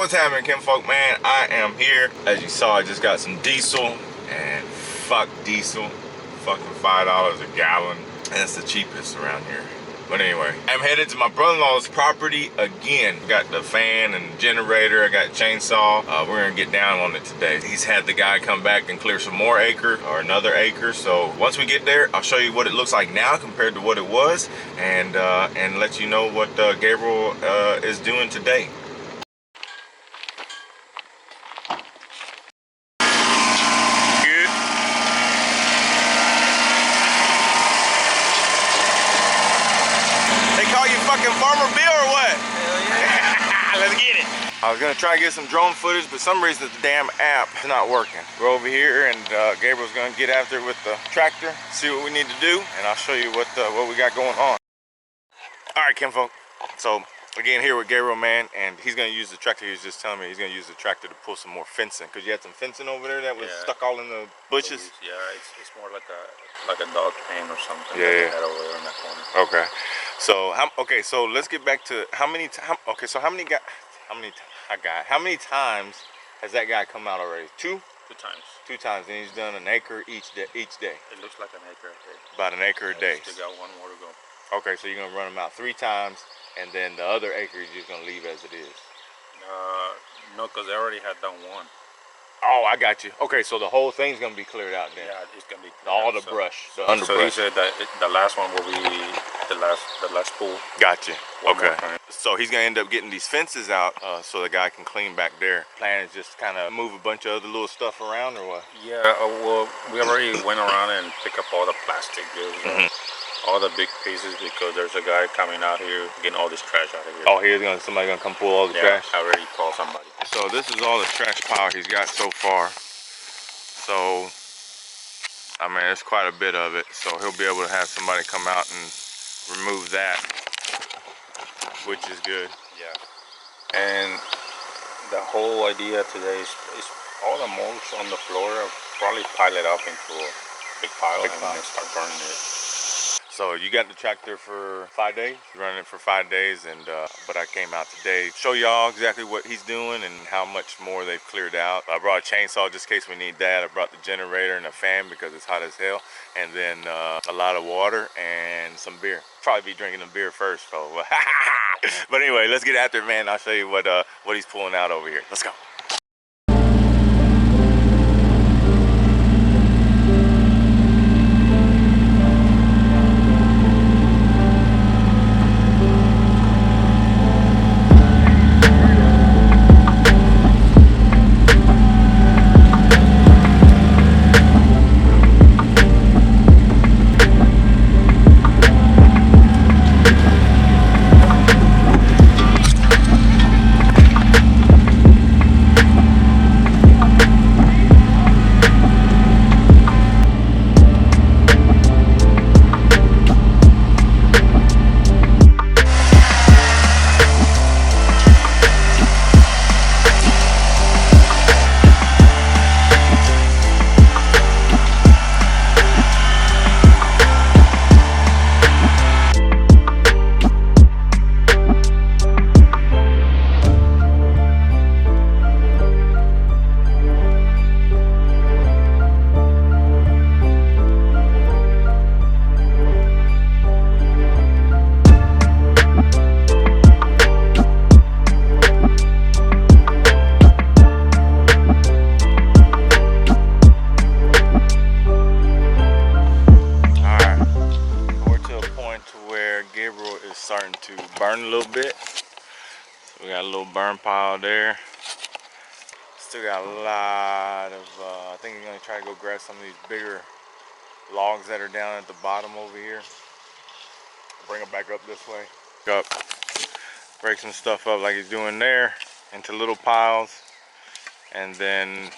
What's happening, kinfolk, man? I am here. As you saw, I just got some diesel, and fuck diesel. Fucking $5 a gallon. And it's the cheapest around here. But anyway, I'm headed to my brother-in-law's property again. Got the fan and generator, I got a chainsaw. We're gonna get down on it today. He's had the guy come back and clear some more acre, or another acre. So once we get there, I'll show you what it looks like now compared to what it was, and let you know what Gabriel is doing today. Farmer Bill or what? Hell yeah. Let's get it. I was gonna try to get some drone footage, but for some reason the damn app is not working. We're over here, and Gabriel's gonna get after it with the tractor, see what we need to do, and I'll show you what we got going on. All right, kinfolk. So again, here with Gabriel, man, and he's gonna use the tractor. He was just telling me he's gonna use the tractor to pull some more fencing, because you had some fencing over there that was stuck all in the bushes. Yeah, it's more like a dog pen or something. Yeah, that over there in that corner. Okay. So so let's get back to how many times has that guy come out already? Two times. 2 times, and he's done an acre each day. It looks like an acre a day. About an acre a day. Still got one more to go. Okay, so you're gonna run them out 3 times, and then the other acre you're just gonna leave as it is. No, because they already had done one. Oh, I got you. Okay, so the whole thing's gonna be cleared out then. Yeah, it's gonna be all the brush, the underbrush. So he said that the last one will be the last pool. Gotcha. Okay. So he's gonna end up getting these fences out, so the guy can clean back there. Plan is just kind of move a bunch of other little stuff around, or what? Yeah. Well, we already went around and picked up all the plastic, all the big pieces, because there's a guy coming out here getting all this trash out of here. Oh, somebody gonna come pull all the trash? I already called somebody. So this is all the trash pile he's got so far. So, I mean, it's quite a bit of it. So he'll be able to have somebody come out and remove that, which is good. Yeah. And the whole idea today is all the mulch on the floor, probably pile it up into a big pile and then start burning it. So you got the tractor for 5 days, running it for 5 days, and but I came out today, show y'all exactly what he's doing and how much more they've cleared out. I brought a chainsaw just in case we need that. I brought the generator and a fan because it's hot as hell, and then a lot of water and some beer. Probably be drinking the beer first, so. But anyway, let's get after it, man. I'll show you what he's pulling out over here. Let's go. Starting to burn a little bit. So we got a little burn pile there. Still got a lot of I think I'm gonna try to go grab some of these bigger logs that are down at the bottom over here, bring them back up this way, break some stuff up like he's doing there into little piles, and then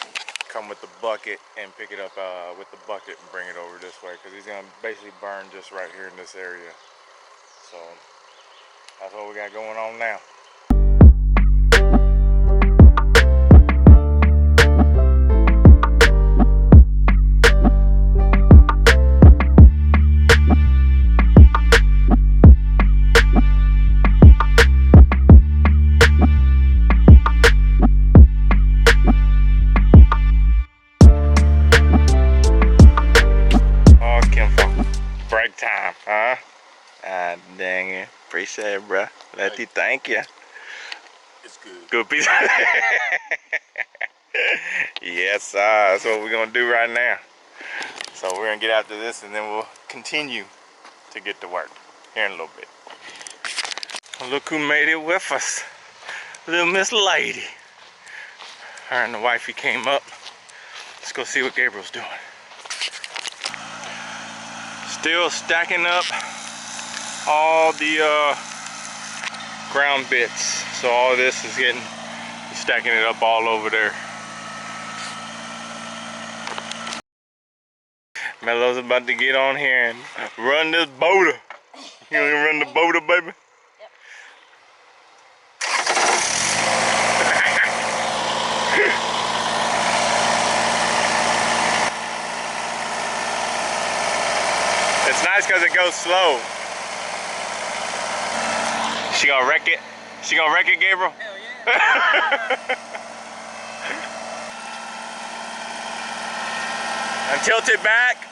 come with the bucket and pick it up with the bucket and bring it over this way, because he's gonna basically burn just right here in this area. So that's what we got going on now. Ah, dang it. Appreciate it, bruh. Letty, thank you. It's good. Good piece. Yes, sir. That's what we're gonna do right now. So we're gonna get after this and then we'll continue to get to work here in a little bit. Look who made it with us. Little Miss Lady. Her and the wifey came up. Let's go see what Gabriel's doing. Still stacking up all the ground bits. So all this is stacking it up all over there. Melo's about to get on here and run this boater. You gonna run the boater, baby? It's nice because it goes slow. She gonna wreck it? She gonna wreck it, Gabriel? Hell yeah. And tilt it back.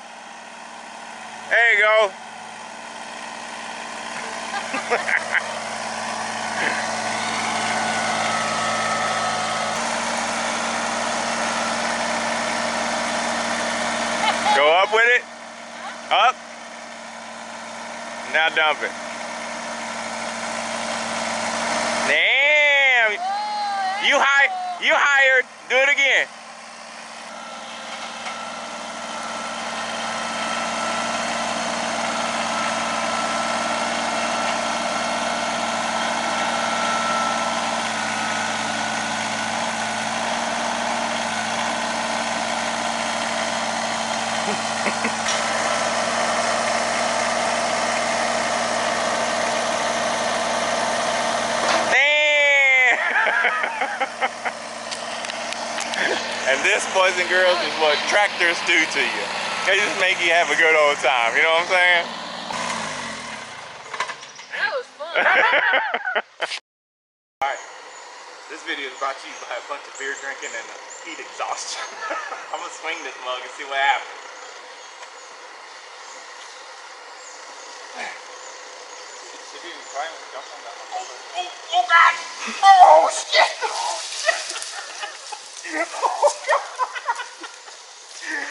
There you go. Go up with it. Up. Now dump it. Damn. You hired. Do it again. And this, boys and girls, is what tractors do to you. They just make you have a good old time, you know what I'm saying? That was fun. Alright, this video is brought to you by a bunch of beer drinking and heat exhaustion. I'm gonna swing this mug and see what happens. Oh God! Oh shit! Oh God!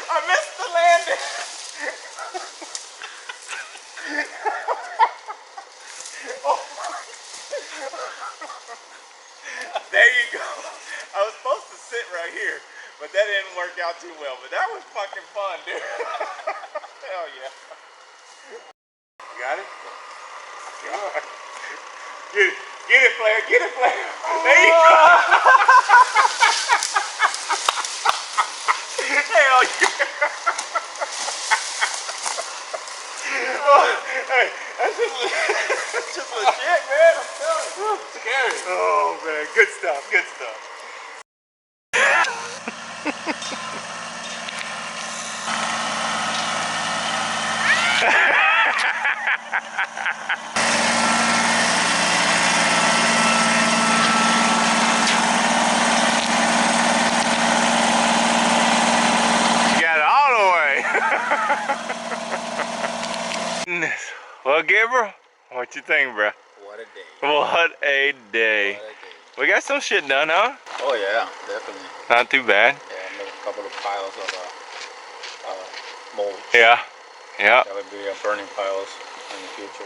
I missed the landing! Oh. There you go. I was supposed to sit right here, but that didn't work out too well. But that was fucking fun, dude. Hell yeah. You got it? God. Get it, Flair. Get it, Flair. There you go. Hell yeah. Hey, that's just legit, man. I'm telling you. Scary. Oh, man. Good stuff. Good stuff. Well, Gabriel, what you think, bro? What a day. What a day. What a day. We got some shit done, huh? Oh yeah, definitely. Not too bad. Yeah, I made a couple of piles of mold. Yeah. Yeah. That would be burning piles in the future.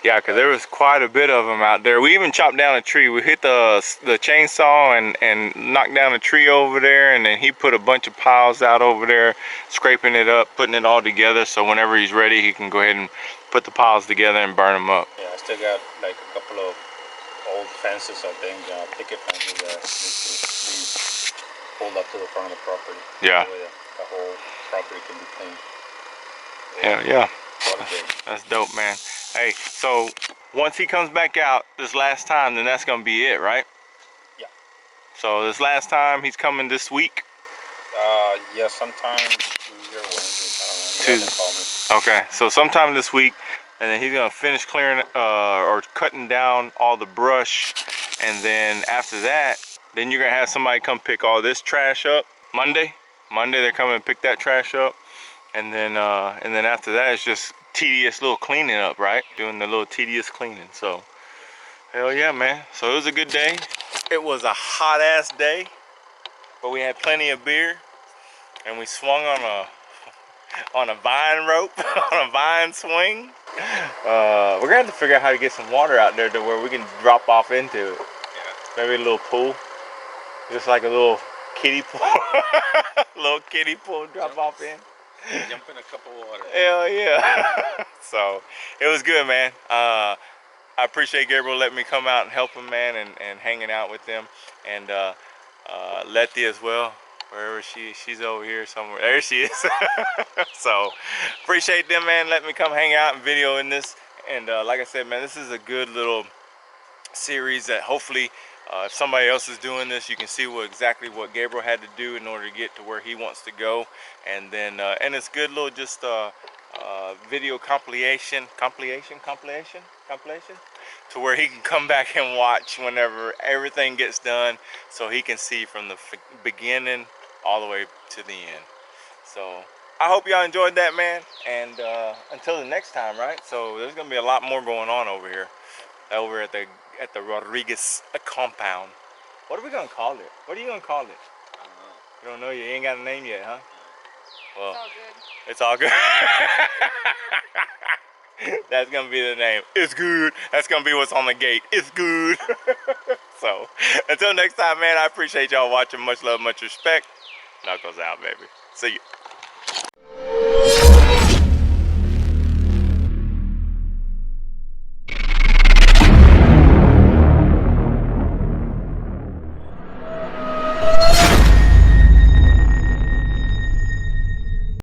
Yeah, because there was quite a bit of them out there. We even chopped down a tree. We hit the chainsaw and knocked down a tree over there, and then he put a bunch of piles out over there, scraping it up, putting it all together, so whenever he's ready, he can go ahead and put the piles together and burn them up. Yeah, I still got like a couple of old fences, I think, picket fences that need to be pulled up to the front of the property. Yeah. So the whole property can be cleaned. Hell yeah. What a day. That's dope, man. Hey, so once he comes back out this last time, then that's gonna be it, right? Yeah. So this last time, he's coming this week? Yeah, sometime Tuesday or Wednesday, I don't know. He hasn't called me. Okay, so sometime this week, and then he's gonna finish clearing or cutting down all the brush, and then after that, then you're gonna have somebody come pick all this trash up. Monday they're coming and pick that trash up, and then after that, it's just tedious little cleaning up, right? Doing the little tedious cleaning. So hell yeah, man. So it was a good day. It was a hot ass day, but we had plenty of beer, and we swung on a vine rope, on a vine swing. We're gonna have to figure out how to get some water out there to where we can drop off into it. Yeah. Maybe a little pool, just like a little kiddie pool, little kiddie pool, drop off in. Jump in a cup of water. Hell yeah. So it was good, man. I appreciate Gabriel letting me come out and help him, man, and hanging out with them, and Letty as well. Wherever she's over here somewhere. There she is. So appreciate them, man. Let me come hang out and video in this. And like I said, man, this is a good little series that hopefully if somebody else is doing this, you can see exactly what Gabriel had to do in order to get to where he wants to go. And then and it's good little just video compilation to where he can come back and watch whenever everything gets done, so he can see from the beginning all the way to the end. So I hope y'all enjoyed that, man, and until the next time, right? So there's gonna be a lot more going on over here, over at the Rodriguez compound. What are we gonna call it? What are you gonna call it? I don't know. You don't know? You ain't got a name yet, huh? Well, It's all good. it's all good. That's gonna be the name. It's good. That's gonna be what's on the gate. It's good. So until next time, man, I appreciate y'all watching. Much love, much respect. Knuckles out, baby. See you.